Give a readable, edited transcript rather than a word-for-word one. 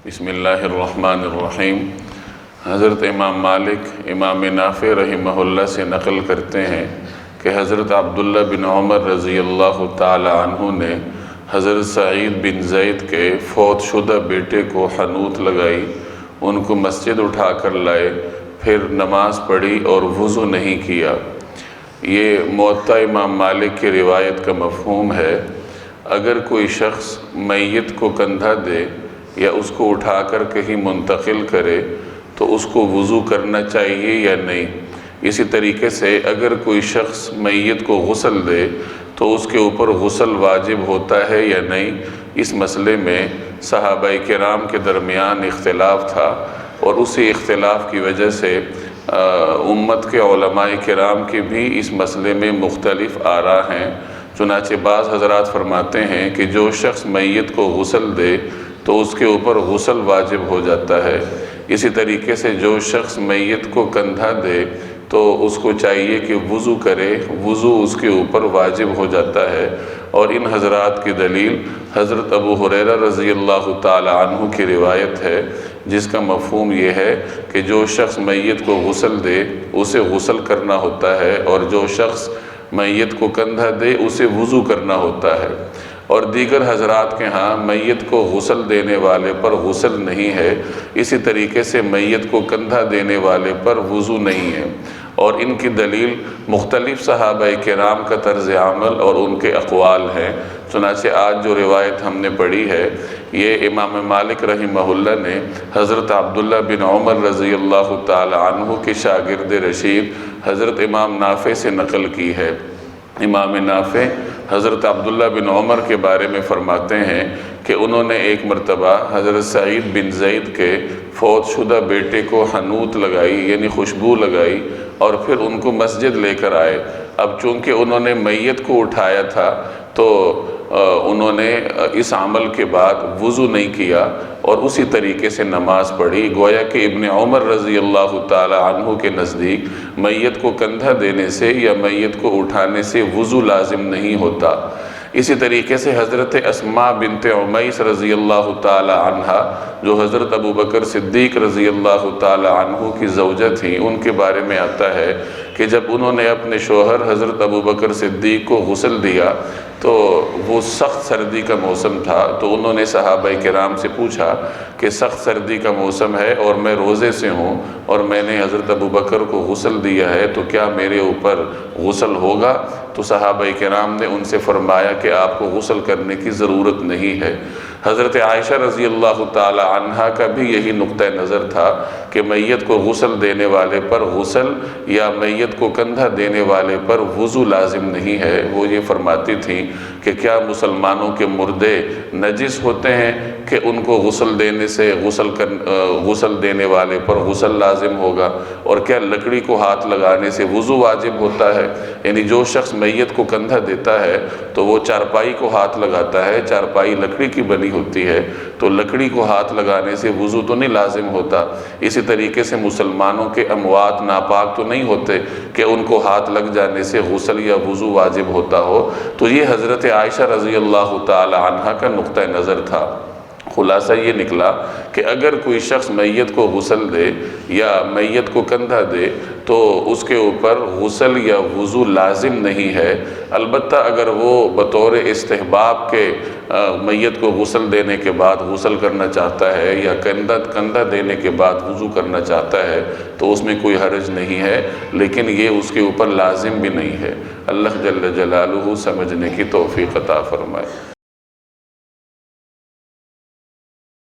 بسم اللہ الرحمن الرحیم۔ حضرت امام مالک امام نافع رحمہ اللہ سے نقل کرتے ہیں کہ حضرت عبداللہ بن عمر رضی اللہ تعالی عنہ نے حضرت سعید بن زید کے فوت شدہ بیٹے کو حنوط لگائی، ان کو مسجد اٹھا کر لائے، پھر نماز پڑھی اور وضو نہیں کیا۔ یہ موطا امام مالک کی روایت کا مفہوم ہے۔ اگر کوئی شخص میت کو کندھا دے یا اس کو اٹھا کر کہیں منتقل کرے تو اس کو وضو کرنا چاہیے یا نہیں۔ اسی طریقے سے اگر کوئی شخص میت کو غسل دے تو اس کے اوپر غسل واجب ہوتا ہے یا نہیں، اس مسئلے میں صحابہ کرام کے درمیان اختلاف تھا، اور اسی اختلاف کی وجہ سے امت کے علماء کرام کے بھی اس مسئلے میں مختلف آراء ہیں۔ چنانچہ بعض حضرات فرماتے ہیں کہ جو شخص میت کو غسل دے تو اس کے اوپر غسل واجب ہو جاتا ہے۔ اسی طریقے سے جو شخص میت کو کندھا دے تو اس کو چاہیے کہ وضو کرے، وضو اس کے اوپر واجب ہو جاتا ہے۔ اور ان حضرات کی دلیل حضرت ابو ہریرہ رضی اللہ تعالی عنہ کی روایت ہے، جس کا مفہوم یہ ہے کہ جو شخص میت کو غسل دے اسے غسل کرنا ہوتا ہے، اور جو شخص میت کو کندھا دے اسے وضو کرنا ہوتا ہے۔ اور دیگر حضرات کے ہاں میت کو غسل دینے والے پر غسل نہیں ہے، اسی طریقے سے میت کو کندھا دینے والے پر وضو نہیں ہے۔ اور ان کی دلیل مختلف صحابہ کرام کا طرز عمل اور ان کے اقوال ہیں۔ چنانچہ آج جو روایت ہم نے پڑھی ہے، یہ امام مالک رحمہ اللہ نے حضرت عبداللہ بن عمر رضی اللہ تعالی عنہ کے شاگرد رشید حضرت امام نافع سے نقل کی ہے۔ امام نافع حضرت عبداللہ بن عمر کے بارے میں فرماتے ہیں کہ انہوں نے ایک مرتبہ حضرت سعید بن زید کے فوت شدہ بیٹے کو حنوط لگائی، یعنی خوشبو لگائی، اور پھر ان کو مسجد لے کر آئے۔ اب چونکہ انہوں نے میت کو اٹھایا تھا تو انہوں نے اس عمل کے بعد وضو نہیں کیا اور اسی طریقے سے نماز پڑھی۔ گویا کہ ابن عمر رضی اللہ تعالی عنہ کے نزدیک میت کو کندھا دینے سے یا میت کو اٹھانے سے وضو لازم نہیں ہوتا۔ اسی طریقے سے حضرت اسماء بنت عمیس رضی اللہ تعالی عنہ، جو حضرت ابو بکر صدیق رضی اللہ تعالی عنہ کی زوجہ تھیں، ان کے بارے میں آتا ہے کہ جب انہوں نے اپنے شوہر حضرت ابو بکر صدیق کو غسل دیا تو وہ سخت سردی کا موسم تھا، تو انہوں نے صحابہ کرام سے پوچھا کہ سخت سردی کا موسم ہے اور میں روزے سے ہوں اور میں نے حضرت ابو بکر کو غسل دیا ہے، تو کیا میرے اوپر غسل ہوگا؟ تو صحابہ کرام نے ان سے فرمایا کہ آپ کو غسل کرنے کی ضرورت نہیں ہے۔ حضرت عائشہ رضی اللہ تعالی عنہا کا بھی یہی نقطہ نظر تھا کہ میت کو غسل دینے والے پر غسل یا میت کو کندھا دینے والے پر وضو لازم نہیں ہے۔ وہ یہ فرماتی تھیں کہ کیا مسلمانوں کے مردے نجس ہوتے ہیں کہ ان کو غسل دینے سے غسل دینے والے پر غسل لازم ہوگا، اور کیا لکڑی کو ہاتھ لگانے سے وضو واجب ہوتا ہے؟ یعنی جو شخص میت کو کندھا دیتا ہے تو وہ چارپائی کو ہاتھ لگاتا ہے، چارپائی لکڑی کی بنی ہوتی ہے، تو لکڑی کو ہاتھ لگانے سے وضو تو نہیں لازم ہوتا۔ اسی طریقے سے مسلمانوں کے اموات ناپاک تو نہیں ہوتے کہ ان کو ہاتھ لگ جانے سے غسل یا وضو واجب ہوتا ہو۔ تو یہ حضرت عائشہ رضی اللہ تعالی عنہ کا نقطہ نظر تھا۔ خلاصہ یہ نکلا کہ اگر کوئی شخص میت کو غسل دے یا میت کو کندھا دے تو اس کے اوپر غسل یا وضو لازم نہیں ہے، البتہ اگر وہ بطور استحباب کے میت کو غسل دینے کے بعد غسل کرنا چاہتا ہے یا کندھا دینے کے بعد وضو کرنا چاہتا ہے تو اس میں کوئی حرج نہیں ہے، لیکن یہ اس کے اوپر لازم بھی نہیں ہے۔ اللہ جل جلالہ سمجھنے کی توفیق عطا فرمائے۔